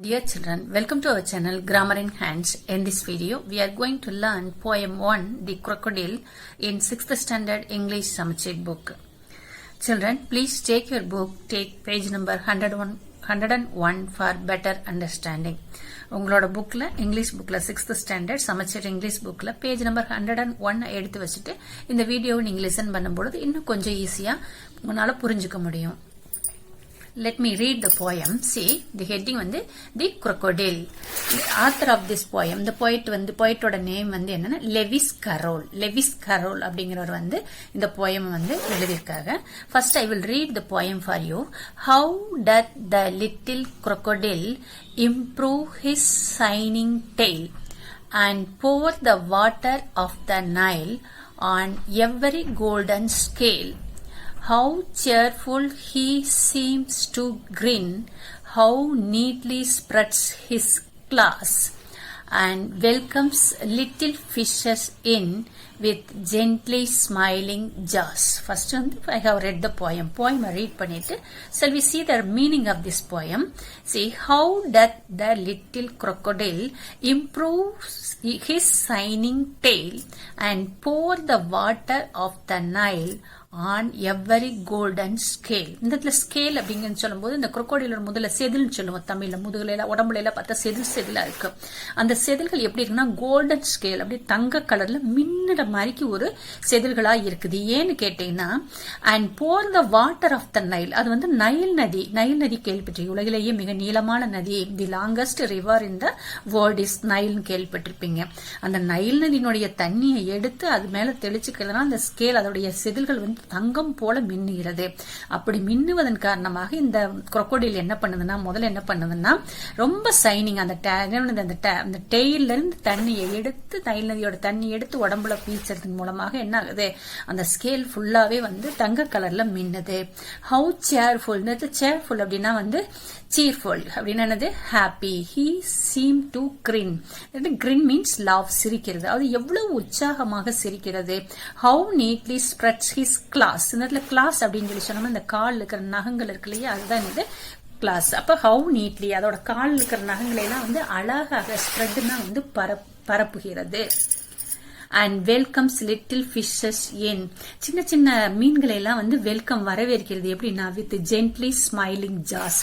Dear children, welcome to our channel Grammar in Hands. In this video, we are going to learn Poem 1, The Crocodile, in 6th Standard English Samachik book. Children, please take your book, take page number 101 for better understanding. உங்களோட புக்ல English புக்ல 6th standard சமச்சீர் English புக்ல page number 101 எடுத்து வச்சுட்டு இந்த வீடியோவை நீங்க லிசன் பண்ணும்போது இன்னும் கொஞ்சம் ஈஸியா உங்களால புரிஞ்சுக்க முடியும். Let me read the poem. See, the heading வந்து The Crocodile. The author of this poem, the poet வந்து poetோட நேம் வந்து என்னன்னா லெவிஸ் கரோல். லெவிஸ் கரோல் அப்படிங்கிறவர் வந்து இந்த poem வந்து எழுதியிருக்காங்க. First I will read the poem for you. How doth the little crocodile improve his shining tail and pour the water of the Nile on every golden scale? How cheerful he seems to grin, how neatly spreads his claws, and welcomes little fishes in with gently smiling jaws. First I have read the poem. Poem read பண்ணிட்டு shall we see the meaning of this poem? See, how doth the little crocodile improve his shining tail and pour the water of the Nile on every golden scale. இந்த இடத்துல scale அப்படிங்கன்னு சொல்லும்போது இந்த crocodile முதல்ல செதில்னு சொல்லுவோம் தமிழ்ல. முதுகுல உடம்புல பார்த்தா செதிலா இருக்கு. அந்த செதில்கள் எப்படி இருக்குன்னா கோல்டன் ஸ்கேல், அப்படி தங்க கலர்ல மின்னுற மாதிரிக்கு ஒரு செதில்களா இருக்குது. ஏன்னு கேட்டீங்கன்னா and for the water of the Nile, அது வந்து நைல் நதி கேள்விப்பட்டிருக்கீங்க. உலகிலேயே மிக நீளமான நதி, the longest river in the world is நைல்னு கேள்விப்பட்டிருப்பீங்க. அந்த நைல் நதியினுடைய தண்ணியை எடுத்து அது மேல தெளிச்சுக்கிறதுனா அந்த ஸ்கேல் அதோடைய செதில்கள் வந்து தங்கம் போல மின்னுகிறது. அப்படி மின்னுவதன் காரணமாக இந்த crocodile என்ன பண்ணுதுன்னா முதல்ல என்ன பண்ணுதுன்னா ரொம்ப சைனிங், அந்த டெயில இருந்து தண்ணியை எடுத்து நைல் நதியோட தண்ணி எடுத்து உடம்புல பீச்சறதன் மூலமாக என்ன ஆகுது, அந்த ஸ்கேல் ஃபுல்லாவே வந்து தங்க கலர்ல மின்னுது. ஹவு சேர்ஃபுல், சேர்ஃபுல் அப்படின்னா வந்து சீர்ஃபுல் அப்படின்னா என்னது happy. He seem to grin, grin means love, சிரிக்கிறது. அது எவ்வளவு உற்சாகமாக சிரிக்கிறது. How neatly spreads his claws, இந்த இடத்துல கிளாஸ் அப்படின்னு சொல்லி சொன்னோம்னா இந்த கால் இருக்கிற நகங்கள் இருக்கு இல்லையா, அதுதான் இது கிளாஸ். அப்ப ஹவு நீட்லி அதோட கால் இருக்கிற நகங்களை எல்லாம் வந்து அழகாக ஸ்ப்ரெட்னா வந்து பரப்புகிறது. அண்ட் வெல்கம்ஸ் லிட்டில் ஃபிஷஸ் இன், சின்ன சின்ன மீன்களை எல்லாம் வந்து வெல்கம் வரவேற்கிறது. எப்படின்னா வித் ஜென்ட்லி ஸ்மைலிங் ஜாஸ்.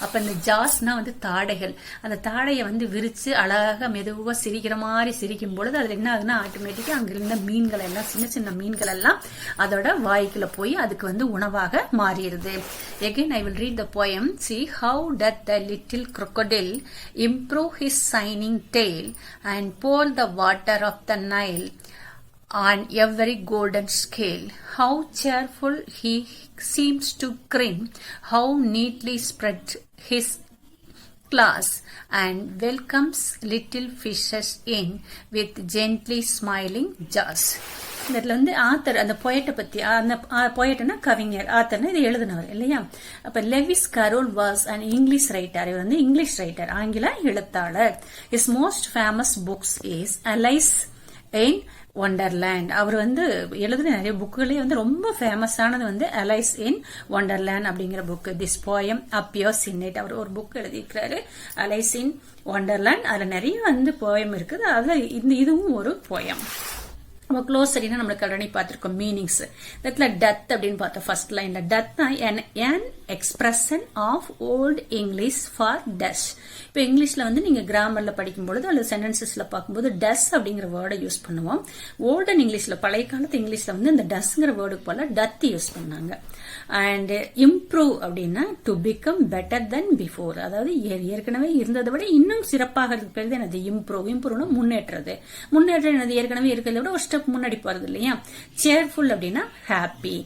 அப்ப இந்த ஜாஸ்னா வந்து தாடைகள், அந்த தாடையை வந்து விரிச்சு அழகாக மெதுவா சிரிக்கிற மாதிரி சிரிக்கும் பொழுது அதுல என்ன ஆகுதுன்னா ஆட்டோமேட்டிக்கா அங்க இருந்த மீன்கள் எல்லாம் சின்ன சின்ன மீன்கள் எல்லாம் அதோட வாய்க்குள்ள போய் அதுக்கு வந்து உணவாக மாறிடுது. Again I will read the poem. See, how doth the little crocodile improve his shining tail and pour the water of the Nile on every golden scale. How cheerful he seems to grin, how neatly spread his claws, and welcomes little fishes in with gently smiling jaws. இதுல வந்து author அந்த பொயட்டை பத்தி, அந்த பொயட்னா கவிஞர், ஆத்தர்னா இது எழுதினவர் இல்லையா. அப்ப Lewis Carroll was an English writer. இவர் வந்து இங்கிலீஷ் ரைட்டர், ஆங்கில எழுத்தாளர். Is most famous books is Alice in Wonderland. அவர் வந்து எழுதின நிறைய புக்குகளே வந்து ரொம்ப ஃபேமஸானது வந்து அலைஸ் இன் ஒண்டர்லேண்ட் அப்படிங்கிற book. This poem appears in it. அவர் ஒரு புக் எழுதியிருக்கிறாரு அலைஸ் இன் ஒண்டர்லேண்ட். அதுல நிறைய வந்து போயம் இருக்குது. அதுல இதுவும் ஒரு போயம். நம்ம க்ளோஸ் சரினா நம்மளுக்கு ஆல்ரெடி பார்த்திருக்கோம் மீனிங்ஸ். இதுல டெத் அப்படின்னு பார்த்தோம் ஃபர்ஸ்ட் லைன்ல. டெத்னா an expression of old English for dash. இப்போ இங்கிலீஷ்ல வந்து நீங்க கிராமர்ல படிக்கும் பொழுது அல்லது சென்டென்சஸ்ல பார்க்கும்போது டஸ் அப்படிங்கிற வேர்டை யூஸ் பண்ணுவோம். ஓல்டன் இங்கிலீஷ்ல பழைய காலத்து இங்கிலீஷ்ல வந்து இந்த டஸ்ங்கிற வேர்டுக்கு போல டத் யூஸ் பண்ணாங்க. அண்ட் இம்ப்ரூவ் அப்படின்னா to become better then before, அதாவது ஏற்கனவே இருந்ததை விட இன்னும் சிறப்பாக இருக்கிறது எனது இம்ப்ரூவ். இம்ப்ரூவ்னா முன்னேற்றது. முன்னேற்றம் எனது ஏற்கனவே இருக்கிறத விட ஒரு ஸ்டெப் முன்னாடி போறது இல்லையா. சேர்ஃபுல் அப்படின்னா happy.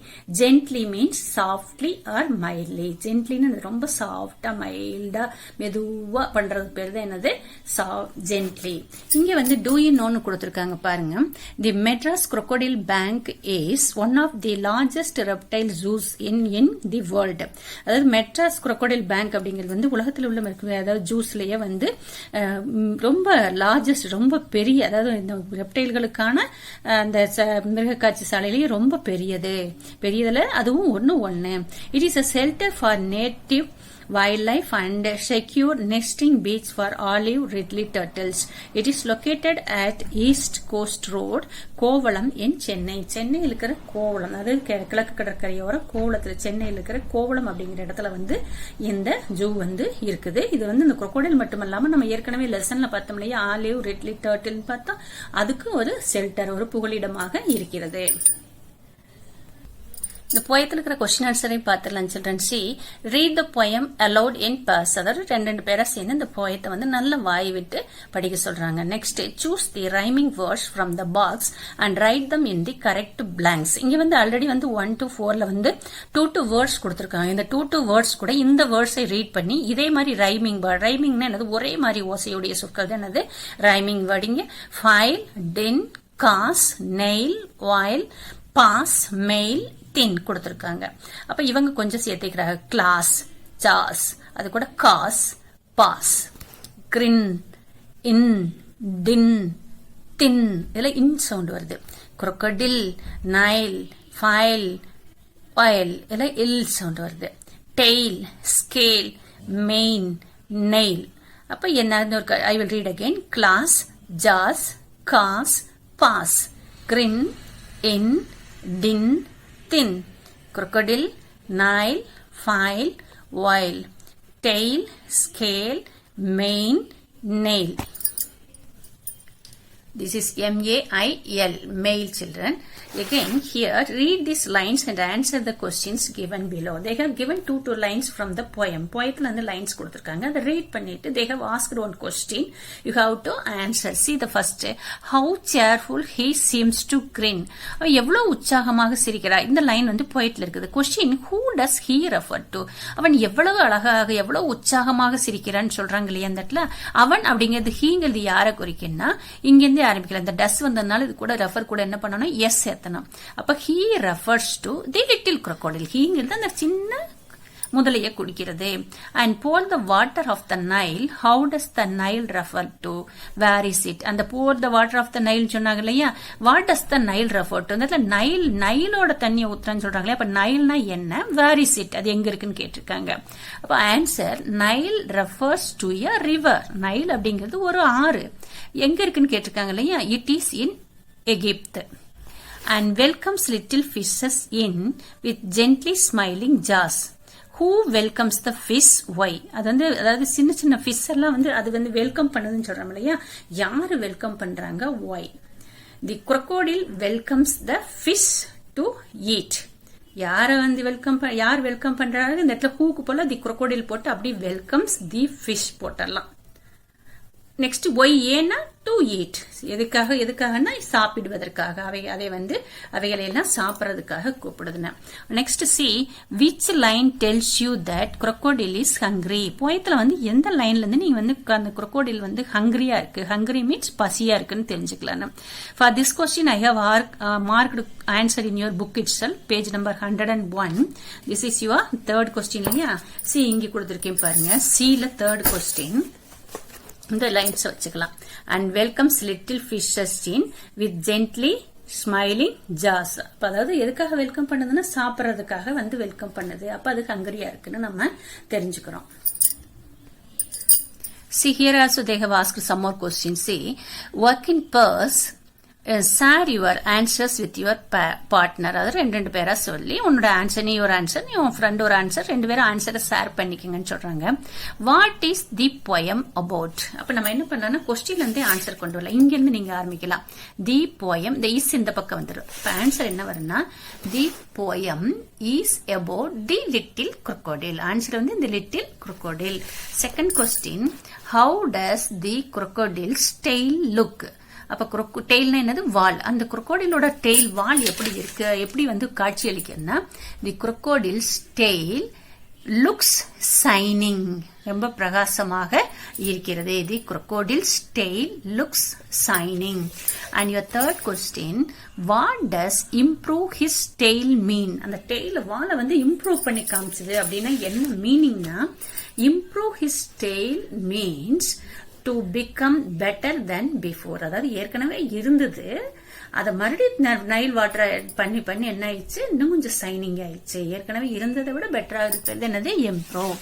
Gently means softly or mildly. ஜென்ட்லின்னு ரொம்ப சாஃப்டா மைல்டா மெதுவா பண்றது பேர் தான் என்னது ஜென்ட்லி. இங்க வந்து டூ யூ நோன்னு கொடுத்திருக்காங்க பாருங்க. The Madras crocodile bank is one of the largest reptile zoos in the world. அதாவது மெட்ராஸ் crocodile பேங்க் அப்படிங்கிறது வந்து உலகத்தில் உள்ள அதாவது ஜூஸ்லயே வந்து ரொம்ப லார்ஜஸ்ட், ரொம்ப பெரிய, அதாவது இந்த ரெப்டைல்களுக்கான அந்த மிருக காட்சி சாலையிலேயே ரொம்ப பெரியதுல அதுவும் ஒன்னு. It is a shelter for native wildlife and secure nesting beach for olive ridley turtles. It is located at East Coast Road, Kovalam in Chennai. சென்னையில் இருக்கிற கோவளம், அதாவது கிழக்கு கடற்கரையோர கோவளத்தில் சென்னையில் இருக்கிற கோவளம் அப்படிங்கிற இடத்துல வந்து இந்த ஜூ வந்து இருக்குது. இது வந்து இந்த crocodile மட்டுமல்லாம நம்ம ஏற்கனவே லெசன்ல பார்த்தோம் இல்லையா, ஆலிவ் ரிட்லி டர்ட்டில் பார்த்தோம், அதுக்கு ஒரு ஷெல்டர், ஒரு புகலிடமாக இருக்கிறது. இந்த போயத்தில் இருக்கிற கொஸ்டின் ஆன்சரை பார்த்துடலாம் children. C read the poem allowed in purse, அதாவது ரெண்டு பேரா சேர்ந்து இந்த போயத்தை வந்து நல்ல வாய் விட்டு படிக்க சொல்றாங்க. Next choose the rhyming words from the box and write them in the correct blanks. இங்க வந்து ஆல்ரெடி வந்து 1 to 4ல வந்து 2 வேர்ட்ஸ் கொடுத்திருக்காங்க. இந்த 2 வேர்ட்ஸ் கூட இந்த வேர்ட்ஸை ரீட் பண்ணி இதே மாதிரி ரைமிங் வேர்ட், ரைமிங்னா என்னது, ஒரே மாதிரி ஓசையுடைய சொற்கள் தான் என்னது ரைமிங் வேர்டிங்க. File, tin, gas, nail, vile, pass, mail, thin கொடுத்திருக்காங்க. அப்ப இவங்க கொஞ்சம் சேர்த்துக்கிறாங்க. கிளாஸ், சாஸ், அது கூட gas, pass, grin, in, tin, thin, இதுல இன் சவுண்ட் வருது. crocodile, நைல், ஃபைல், வாயில், இதுல இல் சவுண்ட் வருது. Tail, scale, main, nail. அப்ப என்ன, I will read again. Glass, jazz, gas, pass, grin, in, tin, thin, crocodile, nile, file, wile, tail, scale, mane, nail. This is M-A-I-L, male children. Again, here, read these lines and answer the questions given below. They have given two lines from the poem. Poemல அந்த lines கொடுத்திருக்காங்க. அதை read பண்ணிட்டு, they have asked one question. You have to answer. See the first. How cheerful he seems to grin. எவ்வளவு உற்சாகமாக சிரிக்கிறார். இந்த line வந்து poetல இருக்குது. Question, who does he refer to? அவன் எவ்வளவு அழகாக, எவ்வளவு உற்சாகமாக சிரிக்கிறான்னு சொல்றாங்க இல்லையா அந்த இடத்துல. அவன் அப்படிங்கிறது ஹீங்கிறது யாரை குறிக்குன்னா, இங்கிருந்து ஆரம்பிக்கலாம். இந்த டஸ் வந்ததுனால இது கூட ரெஃபர் கூட என்ன பண்ணணும், எஸ் சேர்த்தணும். அப்ப he refers to the little crocodile. ஹீங்கிறது அந்த சின்ன முதலையை குடிக்கிறது. and pour the water of the Nile. how does the Nile refer to? where is it? அந்த pour the water of the Nile சொன்னாங்க இல்லையா, what does the Nile refer to? அந்த நைலோட தண்ணியை ஊத்துறான்னு சொல்றாங்களே, அப்ப நைல்னா என்ன, where is it, அது எங்க இருக்குன்னு கேட்டிருக்காங்க. அப்ப answer, Nile refers to a river. Nile அப்படிங்கிறது ஒரு ஆறு, எங்க இருக்குன்னு கேட்டிருக்காங்க இல்லையா, it is in Egypt. and welcomes little fishes in with gently smiling jaws. who welcomes the fish? why? அதாவது சின்ன சின்ன ஃபிஷ் எல்லாம் வந்து அது வந்து வெல்கம் பண்ணுதுன்னு சொல்றாங்க இல்லையா, யாரு வெல்கம் பண்றாங்க, why? the crocodile welcomes the fish to eat. யார வந்து யார் வெல்கம் பண்றாங்க, இந்த இடத்துல ஹூக்கு போல தி crocodile போட்டு அப்படி வெல்கம்ஸ் தி ஃபிஷ் போட்டலாம். நெக்ஸ்ட் ஒய், ஏன்னா டு ஈட், எதுக்காகனா சாப்பிடுவதற்காக, அதை வந்து அவைகளெல்லாம் சாப்பிட்றதுக்காக கூப்பிடுதுன்னா. Next C, which line tells you that crocodile is hungry. போயத்துல வந்து எந்த லைன்ல இருந்து நீங்க வந்து அந்த crocodile வந்து ஹங்கிரியா இருக்கு, ஹங்கிரி மீன்ஸ் பசியா இருக்குன்னு தெரிஞ்சுக்கலாம். For this question I have marked answer in your book itself, page number 101. This is your third question இல்லையா. சி இங்க கொடுத்திருக்கேன் பாருங்க, சில தேர்ட் கொஸ்டின் இந்த லைன்ஸ் வச்சுக்கலாம். and welcomes little fishes in with gently smiling jaws. அதாவது எதுக்காக welcome பண்ணுதுன்னா சாப்பிட்றதுக்காக வந்து வெல்கம் பண்ணுது. அப்ப அது ஹங்கரியா இருக்குன்னு நம்ம தெரிஞ்சுக்கிறோம். See here also they have asked some more questions. See, work in pairs, share your answers with your partner. அதாவது ரெண்டு பேரா சொல்லி உன்னோட ஆன்சர், நீ ஒரு ஆன்சர், நீ உன் ஃப்ரெண்ட் ஒரு ஆன்சர், ரெண்டு பேரும் ஆன்சரை ஷேர் பண்ணிக்கங்கன்னு சொல்றாங்க. What is the poem about? அப்ப நம்ம என்ன பண்ணலாம், கொஸ்டின்ல இருந்தே ஆன்சர் கொண்டு வரலாம். இங்க இருந்து நீங்க ஆரம்பிக்கலாம். தி போயம், இந்த இஸ் இந்த பக்கம் வந்துடும். இப்ப ஆன்சர் என்ன வரும்னா, the poem is about the little crocodile. Answer வந்து இந்த little crocodile. Second question, how does the crocodile's tail look? அப்ப டெய்ல்னா என்னது, வால். அந்த crocodileோட டெய்ல், வால் எப்படி இருக்கு, எப்படி வந்து காட்சி அளிக்குதுன்னா, தி crocodile's tail looks shining, ரொம்ப பிரகாசமாக இருக்கிறது. தி crocodile's tail looks shining. and your third question, what does improve his tail mean? அந்த டெய்ல வாலை வந்து இம்ப்ரூவ் பண்ணி காமிச்சது அப்படின்னா என்ன மீனிங்னா, improve his tail means to become better than before. அதாவது ஏற்கனவே இருந்தது, அதை மறுபடியும் நைல் வாட்டர் பண்ணி என்ன ஆயிடுச்சு, இன்னும் கொஞ்சம் சைனிங் ஆயிடுச்சு, ஏற்கனவே இருந்ததை விட பெட்டரா இருக்கிறது என்னது, improve.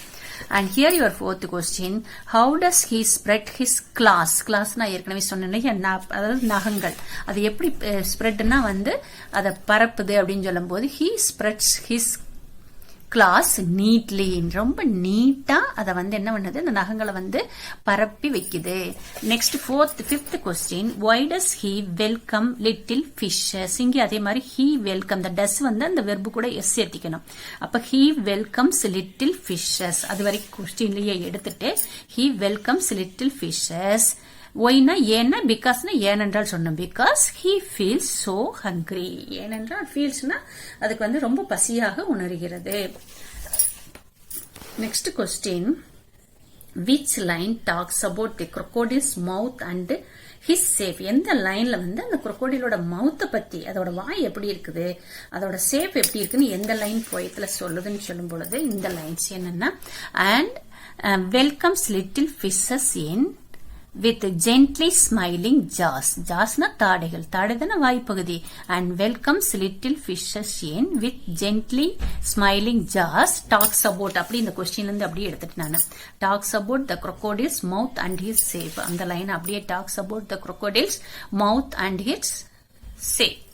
And here your fourth question, how does he spread his claws? Claws நான் ஏற்கனவே சொன்னேன், அதாவது நகங்கள். அது எப்படி ஸ்ப்ரெட்னா வந்து அதை பரப்புது அப்படின்னு சொல்லும் போது he spreads his claws neatly. ரொம்ப நீட்டா அதை வந்து என்ன பண்ணுது, அந்த நகங்களை வந்து பரப்பி வைக்குது. Next fifth question, why does he welcome little fishes? இங்கே அதே மாதிரி he welcome, the does வந்து அந்த வெர்பு கூட எஸ் சேர்த்திக்கணும். அப்ப he welcomes little fishes, அது வரைக்கும் கொஸ்டின்லயே எடுத்துட்டு he welcomes little fishes. ஒய்னா ஏன்னா, பிகாஸ்னா ஏனென்றால் சொன்னோம். Because he feels so hungry. ஏனென்றால் ஃபீல்ஸ்னா அதுக்கு வந்து ரொம்ப பசியாக உணர்கிறது. Next question, which line talks about the crocodile's mouth and his shape? எந்த லைன்ல வந்து அந்த crocodileோட மவுத்தை பத்தி, அதோட வாய் எப்படி இருக்குது, அதோட ஷேப் எப்படி இருக்குன்னு எந்த லைன் போயத்துல சொல்லுதுன்னு சொல்லும் பொழுது இந்த லைன்ஸ் என்னன்னா, and welcomes little fishes in with gently smiling jaws. Jawsனா தாடைகள், தாடைதான வாய்ப்பகுதி. And welcomes little fishes in with gently smiling jaws talks about, அப்படி இந்த கொஸ்டின்ல இருந்து அப்படியே எடுத்துட்டு நானு talks about the crocodile's mouth and his shape. அந்த லைன் அப்படியே talks about the crocodile's mouth and its shape.